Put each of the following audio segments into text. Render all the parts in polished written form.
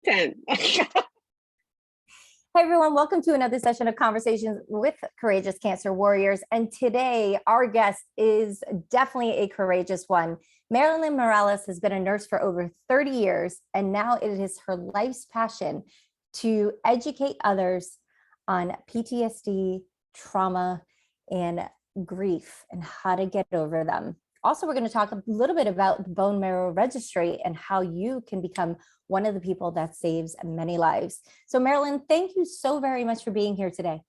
10. Hey everyone, welcome to another session of Conversations with Courageous Cancer Warriors. And today our guest is definitely a courageous one. Marilyn Morales has been a nurse for over 30 years, and now it is her life's passion to educate others on PTSD, trauma, and grief and how to get over them. Also, we're going to talk a little bit about the bone marrow registry and how you can become one of the people that saves many lives. So Marilyn, thank you so very much for being here today.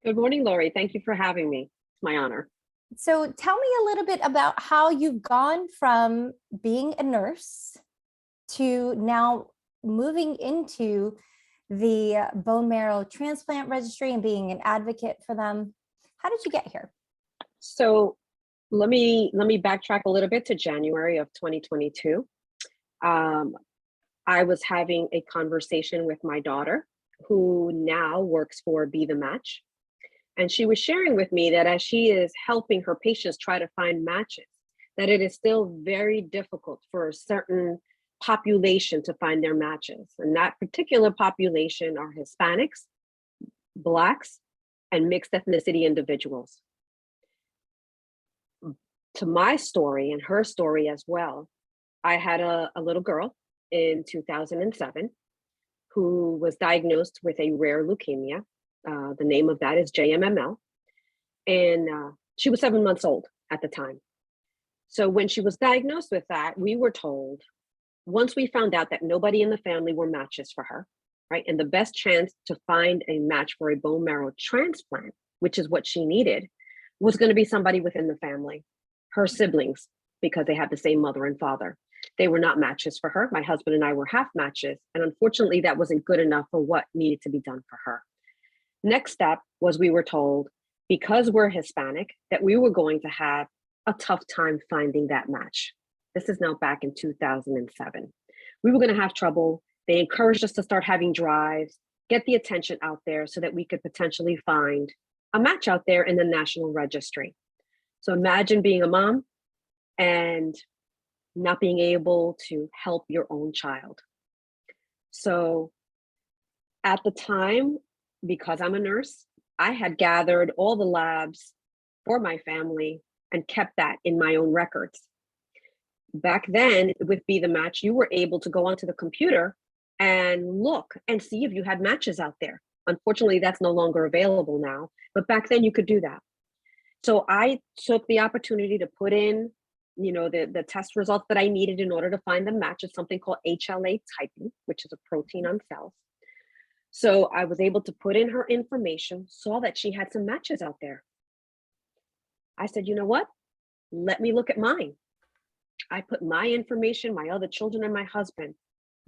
Good morning, Lori. Thank you for having me. It's my honor. So tell me a little bit about how you've gone from being a nurse to now moving into the bone marrow transplant registry and being an advocate for them. How did you get here? So let me backtrack a little bit to January of 2022. I was having a conversation with my daughter, who now works for Be the Match. And she was sharing with me that as she is helping her patients try to find matches, that it is still very difficult for a certain population to find their matches. And that particular population are Hispanics, Blacks, and mixed ethnicity individuals. To my story and her story as well, I had a little girl in 2007 who was diagnosed with a rare leukemia. The name of that is JMML. And she was 7 months old at the time. So when she was diagnosed with that, we were told, once we found out that nobody in the family were matches for her, right? And the best chance to find a match for a bone marrow transplant, which is what she needed, was going to be somebody within the family. Her siblings, because they had the same mother and father. They were not matches for her. My husband and I were half matches. And unfortunately, that wasn't good enough for what needed to be done for her. Next step was we were told, because we're Hispanic, that we were going to have a tough time finding that match. This is now back in 2007. We were going to have trouble. They encouraged us to start having drives, get the attention out there so that we could potentially find a match out there in the National Registry. So imagine being a mom and not being able to help your own child. So at the time, because I'm a nurse, I had gathered all the labs for my family and kept that in my own records. Back then, with Be the Match, you were able to go onto the computer and look and see if you had matches out there. Unfortunately, that's no longer available now, but back then you could do that. So I took the opportunity to put in, the test results that I needed in order to find the match. It's something called HLA typing, which is a protein on cells. So I was able to put in her information, saw that she had some matches out there. I said, you know what? Let me look at mine. I put my information, my other children, and my husband,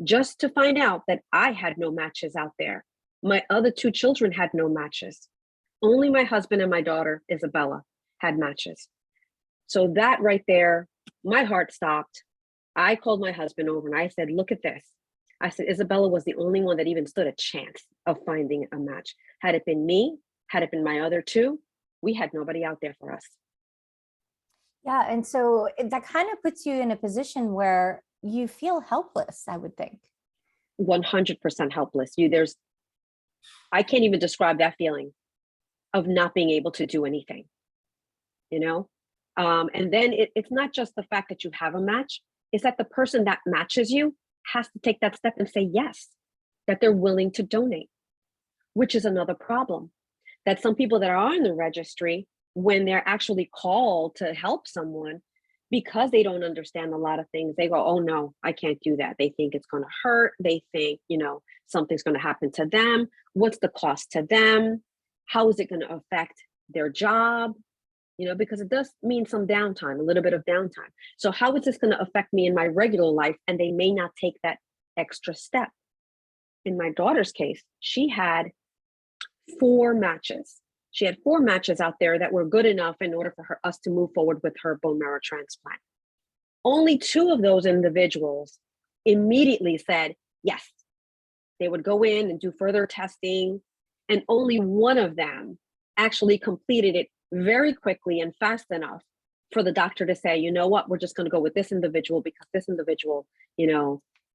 just to find out that I had no matches out there. My other two children had no matches. Only my husband and my daughter, Isabella, had matches. So that right there, my heart stopped. I called my husband over and I said, look at this. I said, Isabella was the only one that even stood a chance of finding a match. Had it been me, had it been my other two, we had nobody out there for us. Yeah, and so that kind of puts you in a position where you feel helpless, I would think. 100% helpless. I can't even describe that feeling of not being able to do anything, and then it's not just the fact that you have a match, it's that the person that matches you has to take that step and say yes, that they're willing to donate, which is another problem. That some people that are in the registry, when they're actually called to help someone, because they don't understand a lot of things, they go, oh no, I can't do that. They think it's going to hurt. They think, something's going to happen to them. What's the cost to them? How is it going to affect their job? Because it does mean some downtime, a little bit of downtime. So how is this going to affect me in my regular life? And they may not take that extra step. In my daughter's case, she had 4 matches. She had 4 matches out there that were good enough in order for us to move forward with her bone marrow transplant. Only 2 of those individuals immediately said yes. They would go in and do further testing, and only 1 of them actually completed it very quickly and fast enough for the doctor to say, you know what, we're just going to go with this individual because this individual,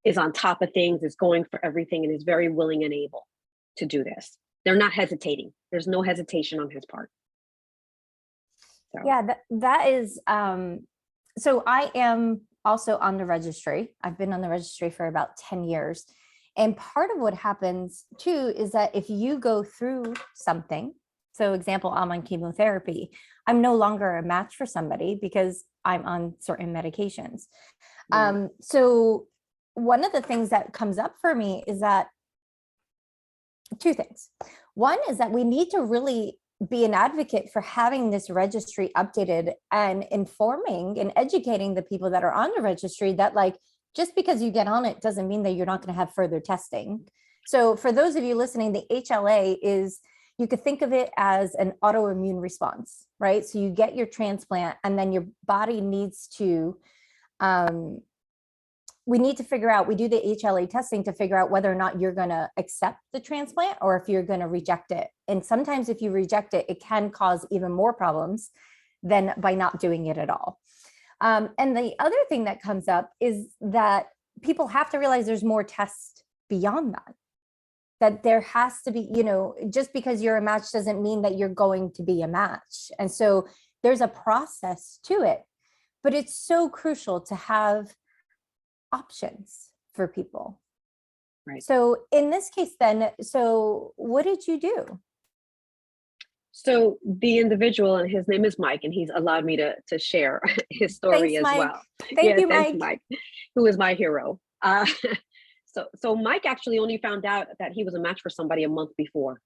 is on top of things, is going for everything, and is very willing and able to do this. They're not hesitating. There's no hesitation on his part. So. Yeah, that is, so I am also on the registry. I've been on the registry for about 10 years. And part of what happens too is that if you go through something, so example, I'm on chemotherapy, I'm no longer a match for somebody because I'm on certain medications. So one of the things that comes up for me is that two things. One is that we need to really be an advocate for having this registry updated and informing and educating the people that are on the registry that, like, just because you get on it doesn't mean that you're not going to have further testing. So for those of you listening, the HLA is, you could think of it as an autoimmune response, right? So you get your transplant and then your body needs to, we need to figure out, we do the HLA testing to figure out whether or not you're going to accept the transplant or if you're going to reject it. And sometimes if you reject it, it can cause even more problems than by not doing it at all. And the other thing that comes up is that people have to realize there's more tests beyond that, that there has to be, you know, just because you're a match doesn't mean that you're going to be a match. And so there's a process to it, but it's so crucial to have options for people. Right. So in this case then, so what did you do? So the individual, and his name is Mike, and he's allowed me to share his story. Thanks, as Mike. well. Thank you, thanks, Mike. who is my hero. So Mike actually only found out that he was a match for somebody a month before.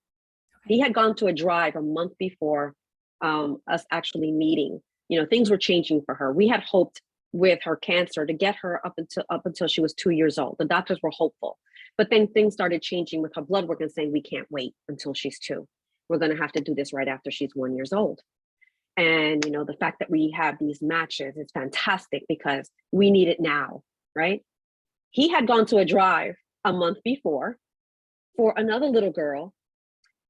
Okay. He had gone to a drive a month before us actually meeting. You know, things were changing for her. We had hoped with her cancer to get her up until she was 2 years old. The doctors were hopeful, but then things started changing with her blood work and saying, we can't wait until she's 2. We're going to have to do this right after she's 1 year old. And, you know, the fact that we have these matches is fantastic because we need it now, right? He had gone to a drive a month before for another little girl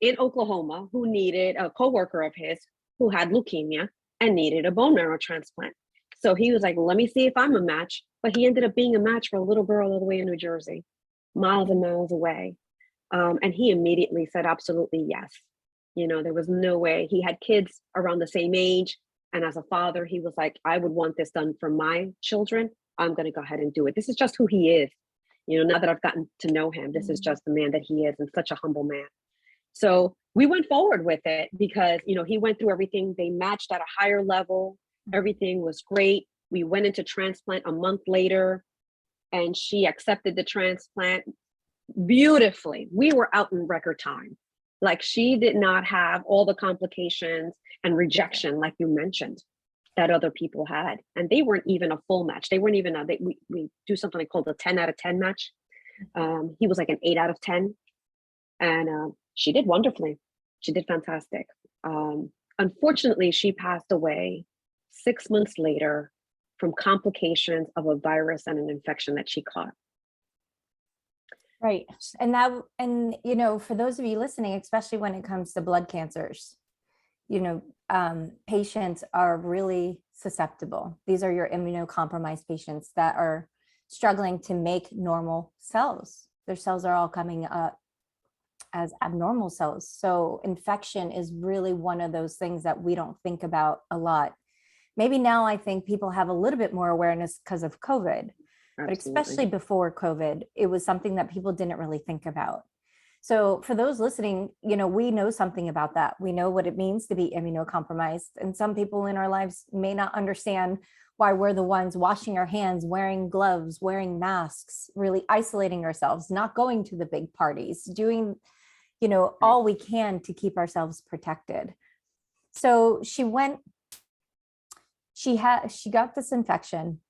in Oklahoma who needed a coworker of his who had leukemia and needed a bone marrow transplant. So he was like, let me see if I'm a match. But he ended up being a match for a little girl all the way in New Jersey, miles and miles away. And he immediately said, absolutely, yes. You know, there was no way. He had kids around the same age. And as a father, he was like, I would want this done for my children. I'm going to go ahead and do it. This is just who he is. You know, now that I've gotten to know him, this is just the man that he is, and such a humble man. So we went forward with it because, you know, he went through everything. They matched at a higher level. Everything was great. We went into transplant a month later and she accepted the transplant beautifully. We were out in record time. Like, she did not have all the complications and rejection, like you mentioned, that other people had. And they weren't even a full match. They weren't even we do something called a 10 out of 10 match. He was like an 8 out of 10. And she did wonderfully. She did fantastic. Unfortunately, she passed away 6 months later from complications of a virus and an infection that she caught. Right. And you know, for those of you listening, especially when it comes to blood cancers, you know, patients are really susceptible. These are your immunocompromised patients that are struggling to make normal cells. Their cells are all coming up as abnormal cells. So infection is really one of those things that we don't think about a lot. Maybe now I think people have a little bit more awareness because of COVID, but especially before COVID, it was something that people didn't really think about. So for those listening, you know, we know something about that. We know what it means to be immunocompromised. And some people in our lives may not understand why we're the ones washing our hands, wearing gloves, wearing masks, really isolating ourselves, not going to the big parties, doing, you know, all we can to keep ourselves protected. So she got this infection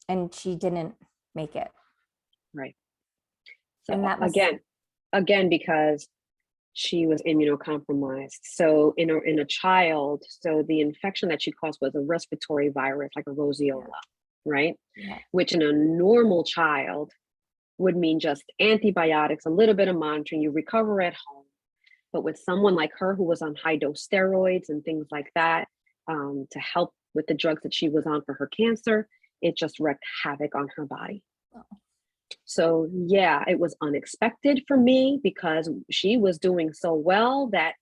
and she didn't make it. Right. So and that was, again, because she was immunocompromised. So in a child, so the infection that she caused was a respiratory virus, like a roseola, right? Yeah. Which in a normal child would mean just antibiotics, a little bit of monitoring, you recover at home. But with someone like her who was on high dose steroids and things like that, to help with the drugs that she was on for her cancer, it just wreaked havoc on her body. Oh. So yeah, it was unexpected for me because she was doing so well that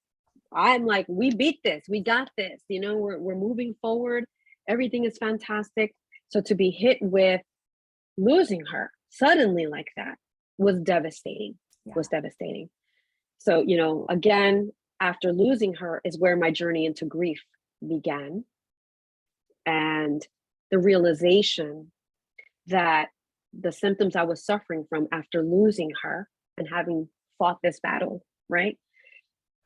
I'm like, we beat this, we got this, we're moving forward. Everything is fantastic. So to be hit with losing her suddenly like that was devastating, Yeah. was devastating. So, again, after losing her is where my journey into grief began. And the realization that the symptoms I was suffering from after losing her and having fought this battle, right,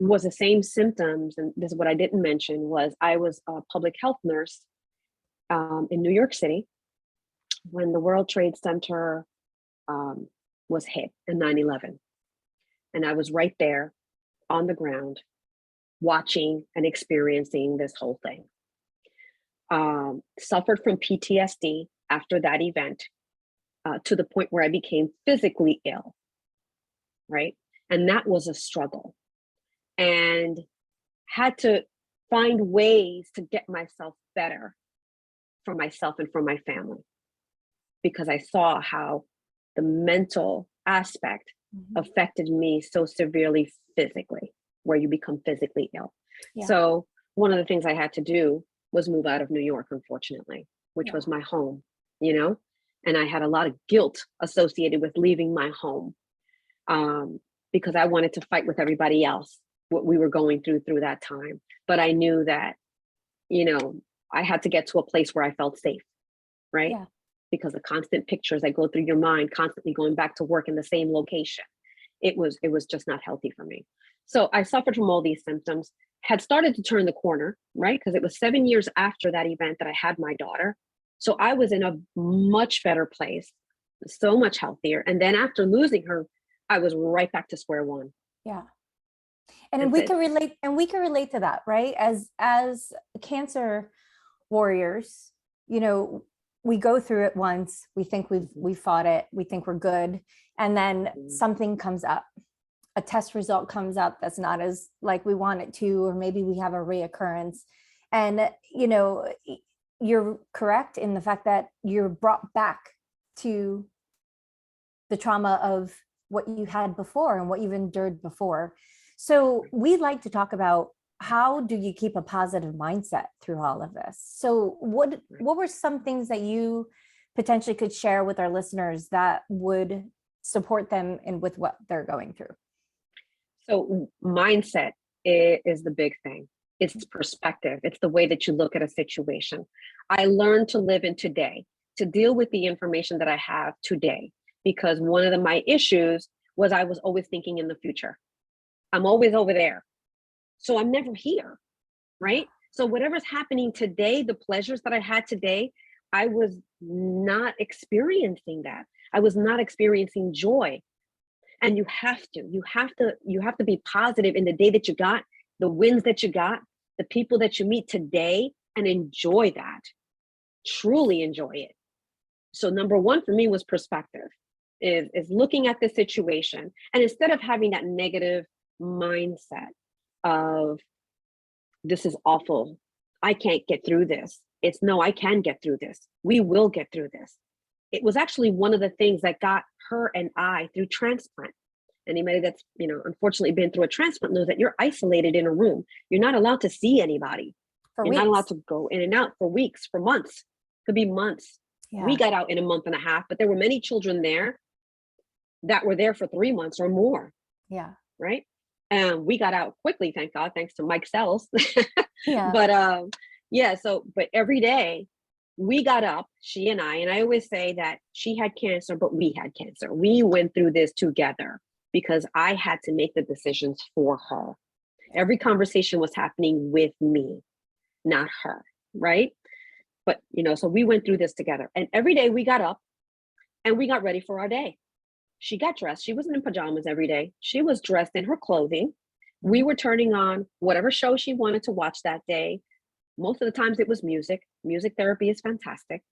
was the same symptoms. And this is what I didn't mention was I was a public health nurse in New York City when the World Trade Center was hit in 9/11. And I was right there on the ground watching and experiencing this whole thing. Suffered from PTSD after that event to the point where I became physically ill, right? And that was a struggle. And had to find ways to get myself better for myself and for my family, because I saw how the mental aspect affected me so severely physically, where you become physically ill. Yeah. So one of the things I had to do was move out of New York, unfortunately, which was my home, and I had a lot of guilt associated with leaving my home because I wanted to fight with everybody else what we were going through that time. But I knew that, I had to get to a place where I felt safe, right? Yeah. Because the constant pictures that go through your mind, constantly going back to work in the same location, it was just not healthy for me. So I suffered from all these symptoms, had started to turn the corner, right? Because it was 7 years after that event that I had my daughter. So I was in a much better place, so much healthier. And then after losing her, I was right back to square one. Yeah. And we can relate to that, right? As cancer warriors, we go through it once, we think we've fought it, we think we're good, and then something comes up, a test result comes up that's not as like we want it to, or maybe we have a reoccurrence. And you're correct in the fact that you're brought back to the trauma of what you had before and what you've endured before. So we like to talk about, how do you keep a positive mindset through all of this? So what were some things that you potentially could share with our listeners that would support them in with what they're going through? So mindset is the big thing. It's perspective. It's the way that you look at a situation. I learned to live in today, to deal with the information that I have today, because one of my issues was I was always thinking in the future. I'm always over there. So I'm never here, right? So whatever's happening today, the pleasures that I had today, I was not experiencing that. I was not experiencing joy. And you have to be positive in the day that you got, the wins that you got, the people that you meet today, and enjoy that. Truly enjoy it. So number one for me was perspective, is looking at the situation. And instead of having that negative mindset of, this is awful, I can't get through this, it's, no, I can get through this. We will get through this. It was actually one of the things that got her and I through transplant. Anybody that's, unfortunately been through a transplant knows that you're isolated in a room. You're not allowed to see anybody. You're not allowed to go in and out for weeks, for months. Could be months. Yeah. We got out in a month and a half, but there were many children there that were there for 3 months or more. Yeah. Right. And we got out quickly, thank God, thanks to Mike Sells. Yeah. But but every day we got up, she and I always say that she had cancer, but we had cancer. We went through this together because I had to make the decisions for her. Every conversation was happening with me, not her, right? But, so we went through this together. And every day we got up and we got ready for our day. She got dressed. She wasn't in pajamas every day. She was dressed in her clothing. We were turning on whatever show she wanted to watch that day. Most of the times it was music. Music therapy is fantastic.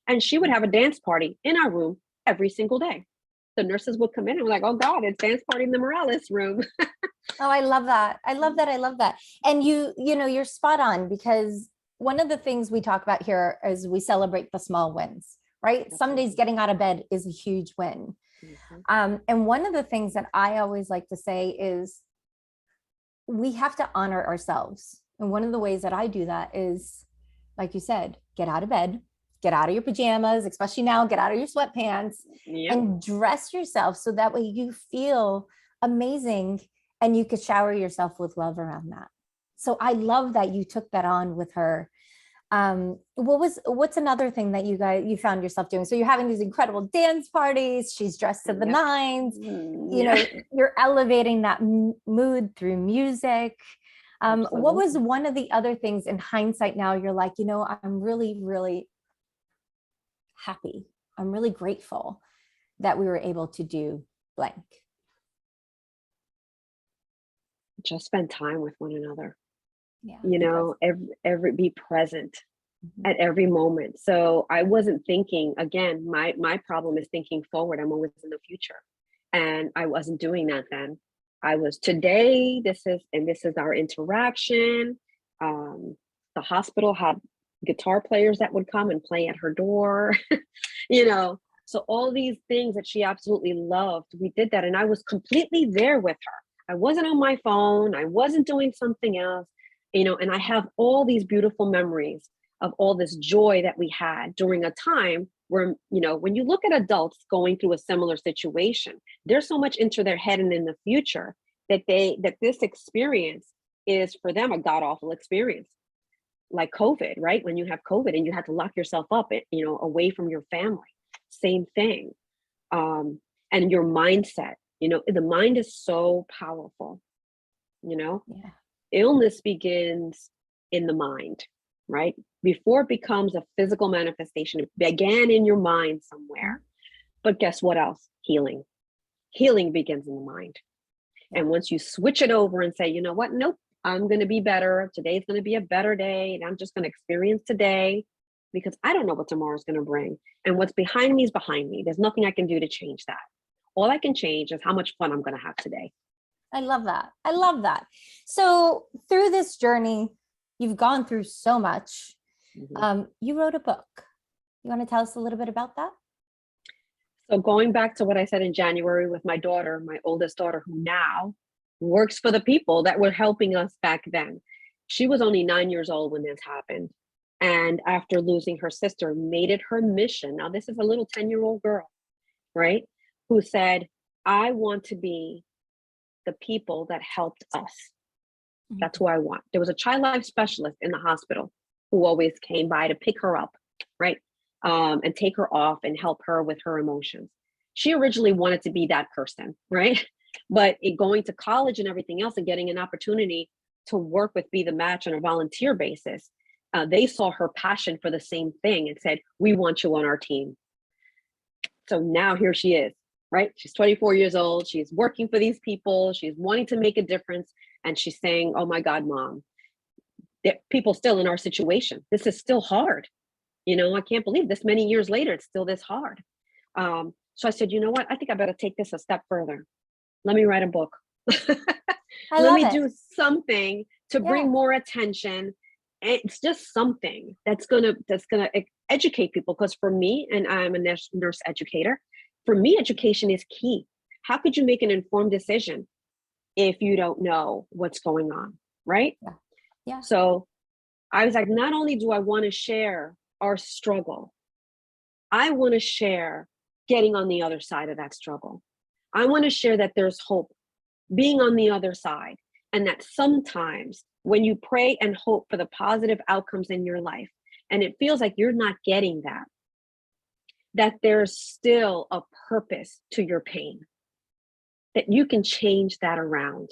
And she would have a dance party in our room every single day. The nurses would come in and we're like, oh God, it's dance party in the Morales room. Oh, I love that. I love that. I love that. And you're spot on, because one of the things we talk about here is we celebrate the small wins, right? Some days getting out of bed is a huge win. And one of the things that I always like to say is we have to honor ourselves. And one of the ways that I do that is, like you said, get out of bed, get out of your pajamas, especially now, get out of your sweatpants and dress yourself so that way you feel amazing and you could shower yourself with love around that. So I love that you took that on with her. What's another thing that you found yourself doing? So you're having these incredible dance parties, she's dressed to the nines, you know, you're elevating that mood through music. What was one of the other things in hindsight now you're like, you know, I'm really, really happy. I'm really grateful that we were able to do blank. Just spend time with one another. Yeah. You know, every be present at every moment. So I wasn't thinking, again, my problem is thinking forward. I'm always in the future. And I wasn't doing that then. I was today, this is our interaction. The hospital had guitar players that would come and play at her door, you know. So all these things that she absolutely loved, we did that. And I was completely there with her. I wasn't on my phone. I wasn't doing something else, you know, and I have all these beautiful memories of all this joy that we had during a time where, you know, when you look at adults going through a similar situation, there's so much into their head and in the future that this experience is for them a god awful experience. Like COVID, right? When you have COVID and you have to lock yourself up, you know, away from your family, same thing. And your mindset, you know, the mind is so powerful, you know. Illness begins in the mind, right? Before it becomes a physical manifestation, it began in your mind somewhere. But guess what else? Healing begins in the mind. And once you switch it over and say, you know what, nope, I'm going to be better. Today's going to be a better day. And I'm just going to experience today because I don't know what tomorrow's going to bring. And what's behind me is behind me. There's nothing I can do to change that. All I can change is how much fun I'm going to have today. I love that. I love that. So through this journey, you've gone through so much. You wrote a book. You want to tell us a little bit about that? So going back to what I said in January with my daughter, my oldest daughter, who now works for the people that were helping us back then. She was only 9 years old when this happened. And after losing her sister, made it her mission. Now, this is a little 10-year-old girl, right? Who said, I want to be the people that helped us. That's who I want. There was a child life specialist in the hospital who always came by to pick her up, right? And take her off and help her with her emotions. She originally wanted to be that person, right? But going to college and everything else and getting an opportunity to work with Be the Match on a volunteer basis, they saw her passion for the same thing and said, we want you on our team. So now here she is, right? She's 24 years old. She's working for these people. She's wanting to make a difference. And she's saying, oh my God, Mom, people still in our situation. This is still hard. You know, I can't believe this many years later, it's still this hard. So I said, you know what? I think I better take this a step further. Let me write a book. Let me do something to bring more attention. It's just something that's gonna educate people. Because for me, and I'm a nurse educator, for me, education is key. How could you make an informed decision if you don't know what's going on, right? Yeah. So I was like, not only do I want to share our struggle, I want to share getting on the other side of that struggle. I want to share that there's hope being on the other side, and that sometimes when you pray and hope for the positive outcomes in your life, and it feels like you're not getting that there's still a purpose to your pain, that you can change that around.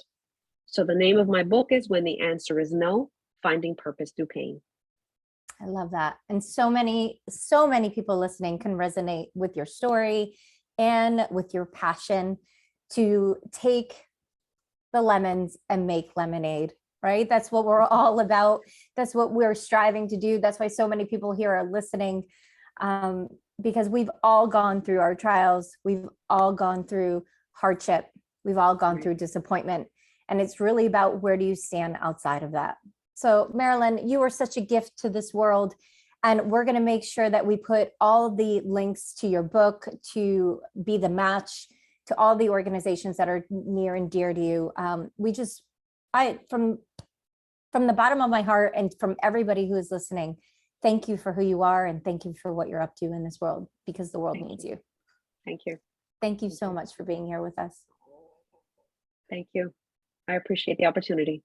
So the name of my book is When the Answer is No, Finding Purpose Through Pain. I love that. And so many people listening can resonate with your story and with your passion to take the lemons and make lemonade, right? That's what we're all about. That's what we're striving to do. That's why so many people here are listening, because we've all gone through our trials. We've all gone through hardship. We've all gone through disappointment. And it's really about, where do you stand outside of that? So Marilyn, you are such a gift to this world. And we're going to make sure that we put all the links to your book, to Be the Match, to all the organizations that are near and dear to you. From the bottom of my heart and from everybody who is listening, thank you for who you are and thank you for what you're up to in this world, because the world needs you. Thank you. Thank you so much for being here with us. Thank you. I appreciate the opportunity.